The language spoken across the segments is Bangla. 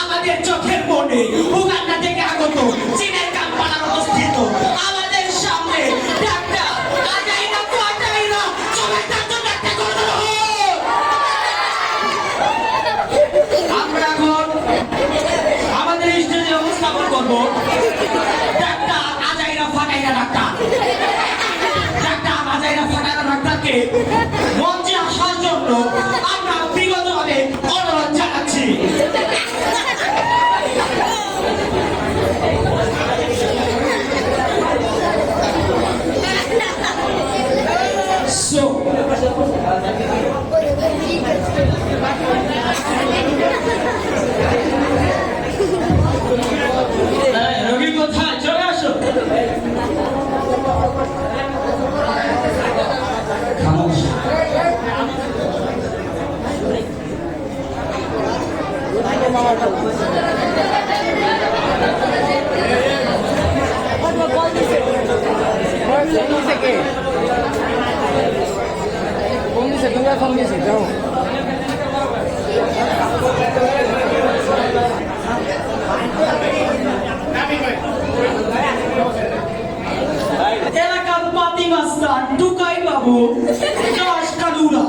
আমাদের চোখের মনে উগান্ডা থেকে আগত চীনের কাম্পালার অবস্থিত আমাদের সামনে ডাক্তার আজাইরা কোয়াটাইরা সবাই ডাক্তার ডাক্তার করে আমরা এখন আমাদের স্টেজে উপস্থাপন করব ডাক্তার আজাইরা ফাটাইরা ডাক্তার আজাইরা ফাটাইরা ডাক্তারকে মঞ্চে আসার জন্য আমরা বিগতভাবে অনুরোধ জানাচ্ছি। রবি কোথায় চলে আসো। এলাকার পাতি মাস্টার টুকাই বাবু জশ কালুরা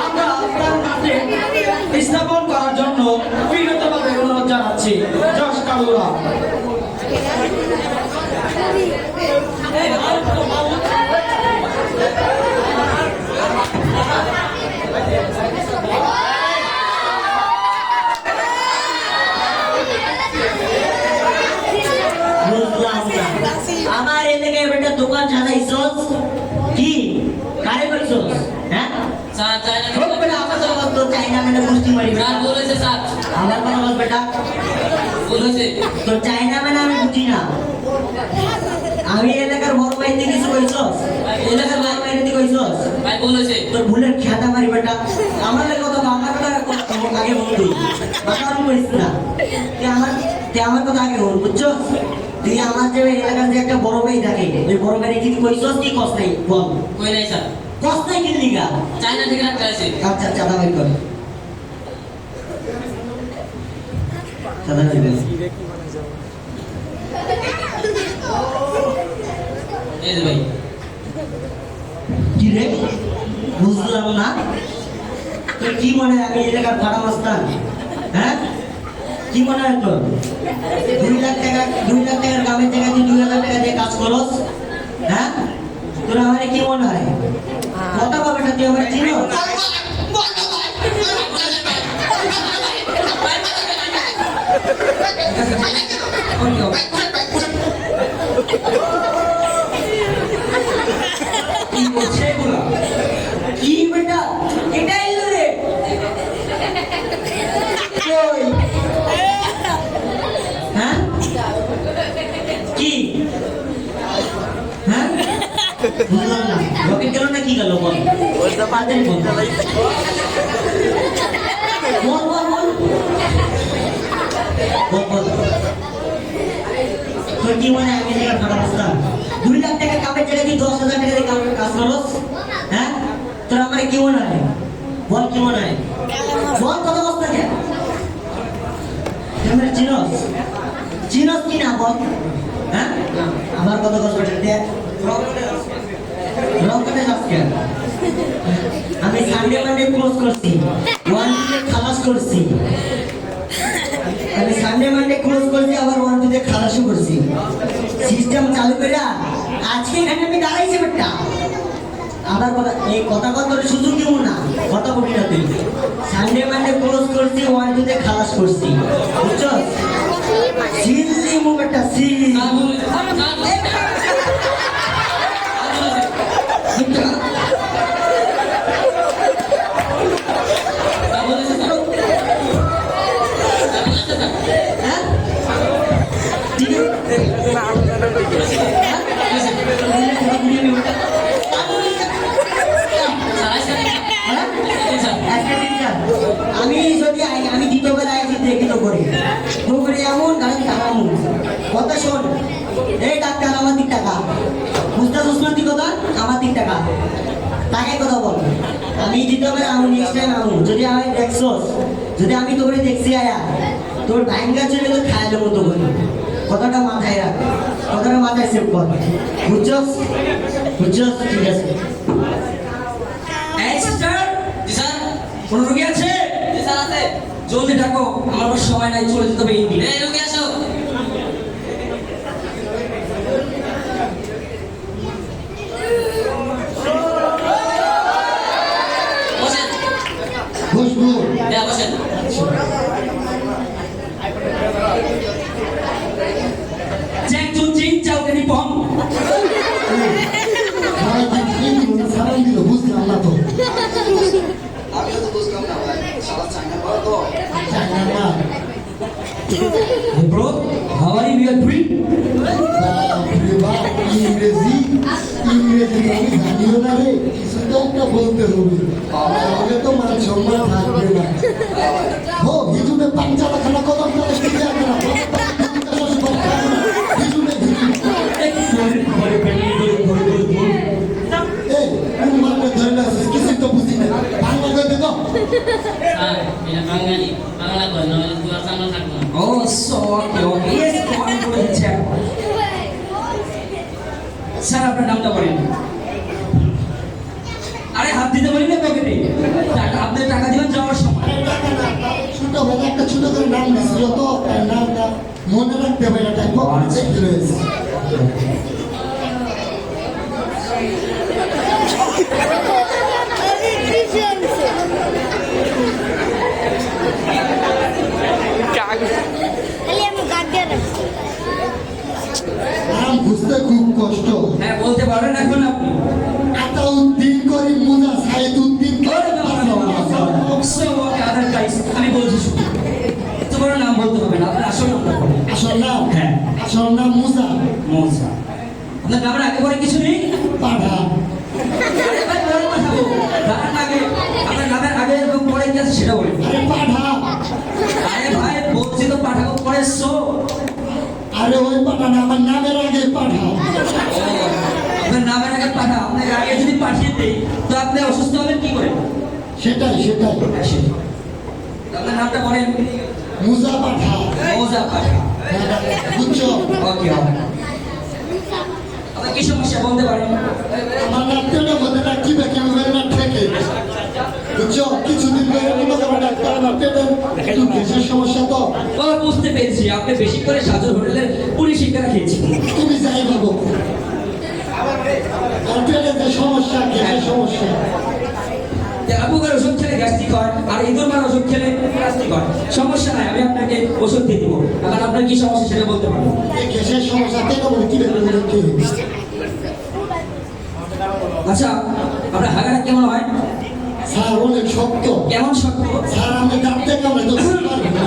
আমরা আপনার কাছে স্থাপন করার জন্য বিগতভাবে অনুরোধ জানাচ্ছি। জশ কালুরা আমার এলাকায় বেটা দোকান সাজাইছস কি কারে কইছস? হ্যাঁ স্যার চাইনা খুব বেটা আমার তো চাইনা মানে মুষ্টি মারি স্যার বলেছে স্যার আমার কথা বল বেটা বলেছে তো চাইনা মানে আমি বুঝি না। আমি এলাকার বড় ভাই থেকে কিছু কইছস? এলাকার বড় ভাই থেকে কইছস? ভাই বলেছে তোর ভুলের খেতা মারি বেটা আমার কথা আমার কথা আগে বলবি বাবার কইছ না তে আমার কথা আগে বল বুঝছস? তুই আমার যে এলাকার যে একটা বড় ভাই থাকে ওই বড় ভাই কি কইছস কি কষ্ট নাই বল। কই নাই স্যার কষ্ট নাই কি লিগা? চাইনা থেকে রাখতে আছে আচ্ছা চাঁদা বের কর চাঁদা বের কর এই যে ভাই কি রে বুঝলাম না তোর কি মনে হয় আমি এলাকার ফাড়া মাস্তান? হ্যাঁ কি মনে হয় তোর 2 লাখ টাকার কামের জায়গায় তুই 2,000 টাকা দিয়ে কাজ করস? হ্যাঁ তোর আমার কি মনে হয় কথা বলবে তুই আমার চিনো? কি বলছে এগুলা? কি বেটা এটা এলো রে কই? হ্যাঁ কি? হ্যাঁ বুঝলাম না রকেট গেল না কি গেল বল বলতে পারতেন বল বল বল বল বল তোর কি মনে হয় আমি এলাকার ফাটা রাস্তা 2 লাখ টাকা কামের জায়গায় তুই 10,000 টাকা দিয়ে কাজ করস? হ্যাঁ তোর আমার কি মনে হয় বল কি মনে হয় বল কত বস্তা কেন তুমি চিনস কি না বল? হ্যাঁ আমার কত কষ্ট দেখ রংকাটে যাস কেন? আমি সানডে মানডে ক্লোজ করছি 1 টু খালাস করছি আমি সানডে মানডে ক্লোজ করছি আবার 1 টু খালাসও করছি সিস্টেম চালু করে আজকে এখানে আমি দাঁড়াইছি বেটা আবার কথা এই কথা তোর সুযোগ দিব না কথা বলি না তুই সানডে মানডে ক্লোজ করছি 1 টু খালাস করছি বুঝছস? সিলি মুভটা সিলি আমি যদি আমি দ্বিতীয়বার আয়োজিত করি মুখে এমন গাড়ি টাকা মুখ কথা শোন এই ডাক্তার আমার দিক টাকা বুঝতে বুঝতে কথা আমার দিক টাকা তাকে কথা বল আমি দিতে হবে আমি নেক্সট টাইম আমু যদি আমি দেখছস যদি আমি তোরে দেখছি আয়া তোর ভাঙ্গা চলে তো খাইলে মতো করি কথাটা মাথায় রাখ কথাটা মাথায় সেভ কর বুঝছস বুঝছস ঠিক আছে এই সিস্টার, জি স্যার। কোন রোগী আছে? জি স্যার আছে। জলদি ডাকো, আমার আবার সময় নাই, চলে যেতে হবে এই দিন। এই রোগী আসো। বসেন। বসবো হ্যাঁ বসেন। চ্যাং চুন চিং চাও কেনি পম। সারাই দিল বুঝলাম না তো আমিও তো বুঝলাম না ভাই সারা চাইনা বড় তো চাইনা না Hey bro, how are you doing? ইংরেজি আমি জানিও না রে কিছু তো একটা বলতে হবে তাহলে তো মান সম্মান থাকবে না হো হিজুনে পাঞ্জালা খানা কদম তালে শিখে আসবে না হিজুনে এই কোন মানে ধরে না কিছু তো বুঝি না বাংলা কইতে তো স্যার এটা বাঙালি বাংলা কয় না হলে দুয়ার সামনে থাকবো না। Oh, so okay. Yes, তোমাকে বলে দিচ্ছি এখন। স্যার আপনার নামটা বলেন। আরে হাত দিতে বলি না পকেটে, আপনি টাকা দিবেন যাওয়ার সময়। ছোট বেলা একটা ছোট করে নাম দিছিল তো তার নামটা মনে রাখতে হবে এটা দেখতে রয়েছে খালি আমি গার্ড দিয়ে রাখছি নাম বুঝতে খুব কষ্ট হ্যাঁ বলতে পারবেন এখন আপনি। আতাউদ্দিন করিম মুজা Saiduddin So okay, other guys, আমি বলছি শুনুন। তোমার নাম বলতে হবে না, আপনার আসল নামটা বলুন। আসল নাম হ্যাঁ। আসল নাম মুজা মৌসা। আপনার নামের আগে পরে কিছু নেই? পাঠা আরে ভাই, পরে কথা বলবো। তার আগে, আপনার নামের আগে এবং পরে কি আছে সেটা বলুন। আরে পাঠা আরে ভাই, বলছি তো পাঠাবো পরে সো। আরে ওই পাঠা না আমার নামের আগে পাঠা আপনার নামের আগে পাঠা, আপনাকে আগে যদি পাঠিয়ে দেই তো আপনি অসুস্থ হবেন কি করে? সেটাই আপনার নামটা বলেন। মুজা পাঠা মৌজা পাঠা। বুঝছো ওকে ওকে। আপনার কি সমস্যা বলতে পারেন? আমার নামটা মধ্যে রাখবে কেউ না ঠেকে বুঝছো কিছুদিন ধরে মনে করো ডাক্তার আমার পেটের একটু গ্যাসের সমস্যা তো ও বুঝতে পেরেছি, আপনি বেশি করে সাজর হোটেলের পুরি শিকারা খেয়েছি। তুমি যাই ভাবো আর পেটের যে সমস্যা গ্যাসের সমস্যা আপুকার ওষুধ খেলে গ্যাস্ট্রিক হয় আর ইঁদুর মার ওষুধ খেলে গ্যাস্ট্রিক হয়। সমস্যা নাই, আমি আপনাকে ওষুধ দিয়ে দিব। এখন আপনার কি সমস্যা সেটা বলতে পারেন। এই গ্যাসের সমস্যা কেন বলে কি আচ্ছা, আপনার হাগাটা কেমন হয়? স্যার অনেক শক্ত কেমন শক্ত? স্যার আমি ডাক্তার কামড়ে তো বুঝতে পারবো না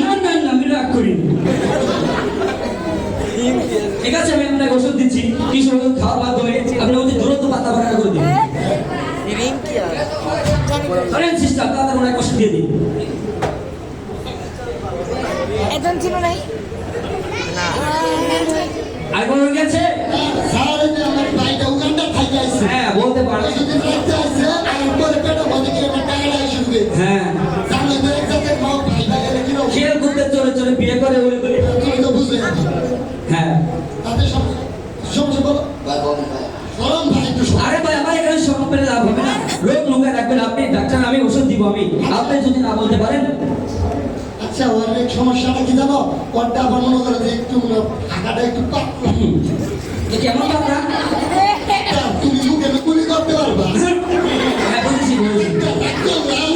না না না, আমি রাগ করিনি। ঠিক আছে, আমি আপনাকে ওষুধ দিচ্ছি, কিছু ওষুধ খাওয়ার মাধ্যমে আপনি অতি দ্রুত পাতা ভাড়া করে দিন। ধরেন সিস্টার, তাড়াতাড়ি ওনাকে ওষুধ দিয়ে দিন। একজন ছিল নাই আর কোনো রোগী আছে? স্যার এই যে আমার ভাইটা উগান্ডা খাইতে আসছে হ্যাঁ বলতে পারেন। কিছুদিন রাখতে আসছে আর পরে পেটের মধ্যে কি আমার টাকা শুরু হয়েছে হ্যাঁ, সামনে তো একসাথে মাও ভাইটা গেলে কি রকম খেয়াল করতে চলে চলে বিয়ে করে বলে বলে। তুমি তো বুঝলে হ্যাঁ, তাদের সমস্যা বলো ভাই বলেন ভাই গরম ভাই একটু শোনো। আরে ভাই, আমার এখানে সব পেলে লাভ হবে না। রোগ লুকায় রাখবেন আপনি, ডাক্তার আমি ওষুধ দিব আমি। আপনি যদি না বলতে পারেন। আচ্ছা ওর এক সমস্যাটা কি জানো ওরটা আবার মনে করে যে একটু হাঁটাটা একটু পাতলা এ কেমন পাতলা? তা তুমি মুখে গুলি করতে পারবা হ্যাঁ বুঝেছি বুঝেছি।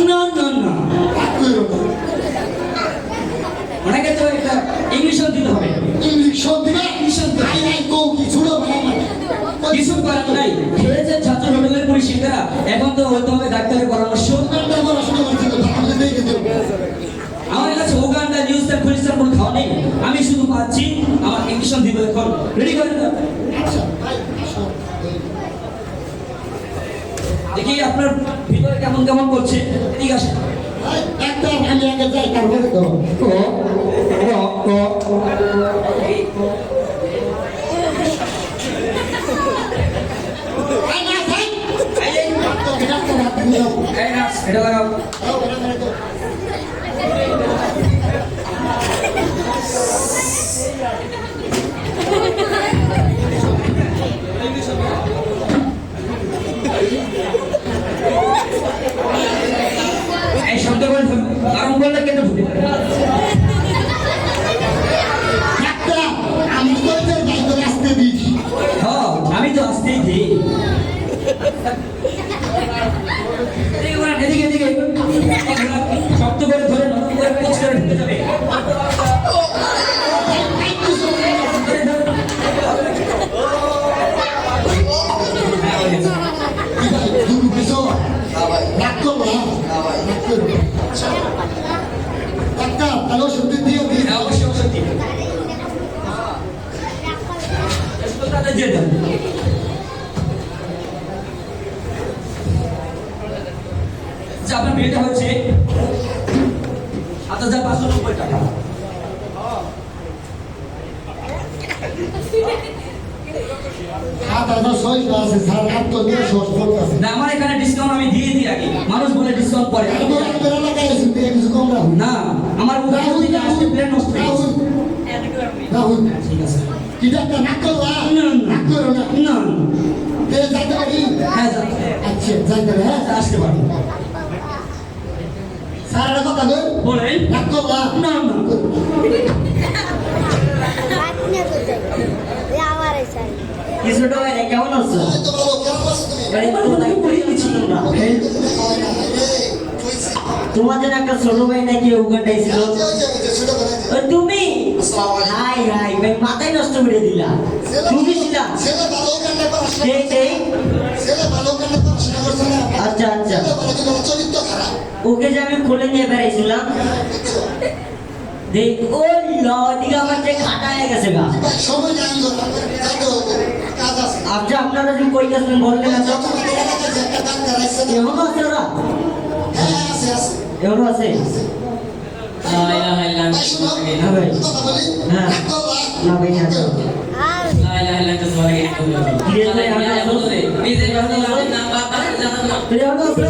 না না না, ওনাকে তো একটা ইংলিশও দিতে হবে। ইঞ্জেকশন দিবে ইঞ্জেকশন দিবে। আই আই কো কি ছুড়ো বাবা কিছু করার নাই, খেয়েছে ছাত্র হোটেলের পরিষেবা, এখন তো হইতে হবে ডাক্তারের পরামর্শ। উগান্ডা পড়াশোনা করছি তো ভাবলে দেখে দিও আমার কাছে উগান্ডা নিউজটা পরিষ্কার কোনো খাওয়া নেই, আমি শুধু পাচ্ছি আমার ইঞ্জেকশন দিব এখন। রেডি করেন তো? আচ্ছা ভাই আসো দেখি আপনার ভিতরে কেমন কেমন করছে। ঠিক আছে, ভাই এক ডাক্তার আমি আগে যাই তারপরে তো এই নার্স, এটা লাগাও। এই শব্দ করে ধরুন, গরম করলে কেটে ফুটে। ডাক্তার আমি তো এদের বাইরে আসতে দিয়েছি হ্যাঁ, আমি তো আসতেই দিই। এদিকে এদিকে শক্ত করে ধরে নরম করে পিচ করে ঢুকে যাবে। দুটো কিছু হ্যাঁ ভাই ডাক্তার না হ্যাঁ ভাই ডাক্তার তাহলে সত্যি দিয়ে দিই হ্যাঁ, অবশ্যই সত্যি। তাদের দিয়ে দেন। যে আপনার বিলটা হচ্ছে আপনার যা 590 টাকা। হাত আধা ছয় আছে স্যার হাত তো নিয়ে শেষ করতে আছে না, আমার এখানে ডিসকাউন্ট আমি দিয়ে দিই আগে, মানুষ বলে ডিসকাউন্ট পরে। একবার আমাদের এলাকায় এসে দিয়ে কিছু কম রাখুন না, আমার উদাহরণ দিকে আসতে প্লেন নষ্ট হয়ে গেছে। রাহুল ঠিক আছে। কি ডাক্তার নাক করো নাক করো না না, তে যাইতে পারি হ্যাঁ যান। আচ্ছা যাইতে হবে হ্যাঁ আসতে পারি। স্যার একটা কথা বল বলেন। নাক করো না না, বাটনে তো যাই আমার এসে কি ছোট ভাই রে, কেমন আছো? তো বলো কেমন আছো তুমি আরে কোথায় পড়ে গেছি তোমরা? তোমার জন্য একটা ছোট ভাই নাকি উগান্ডায় ছিল। ও তুমি? হাই হাই ভাই, মাথায় নষ্ট করে দিলা। তুমি ছিলা? ছেলে ভালো কান্না পড়াশোনা সেই সেই। ছেলে ভালো কান্না পড়াশোনা করছে না আচ্ছা আচ্ছা, ছেলে ভালো কিন্তু চরিত্র খারাপ ওকে যে আমি কোলে নিয়ে বেড়াইছিলাম, দেখ ওই দিকে আমার যে খাটা হয়ে গেছে গা। সময় নাই তো যাইতে হবে কাজ আছে আচ্ছা আপনারা যে কই গেছেন বললেন না তো? তোমাদের এলাকায় যে একটা ডাক্তার আছে না এখনো আছে ওরা? হ্যাঁ আছে আছে এখনো আছে? লা ইলাহা ইল্লাল্লাহ। ভাই শুনো হ্যাঁ ভাই। কথা বলি হ্যাঁ। নাক করো না ভাই না। আর লা ইলাহা ইল্লাল্লাহ সুবহানাল্লাহ। ধীরে ধীরে আমরা বলে নিজের কথা না বাবা জানা না। তুই এখনো আছে?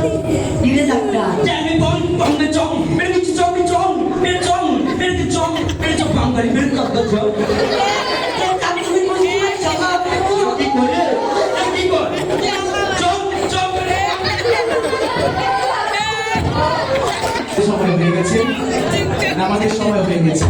ধীরে ডাক্তার। मैं कौन कौन में चौं मेरे नीचे चौं में चौं मेरे चौं मेरे चौं काम करी मेरे कब तक चौं কি করে কি করে চৌং চৌং সময় হয়ে গেছে, আমাদের সময় হয়ে গেছে।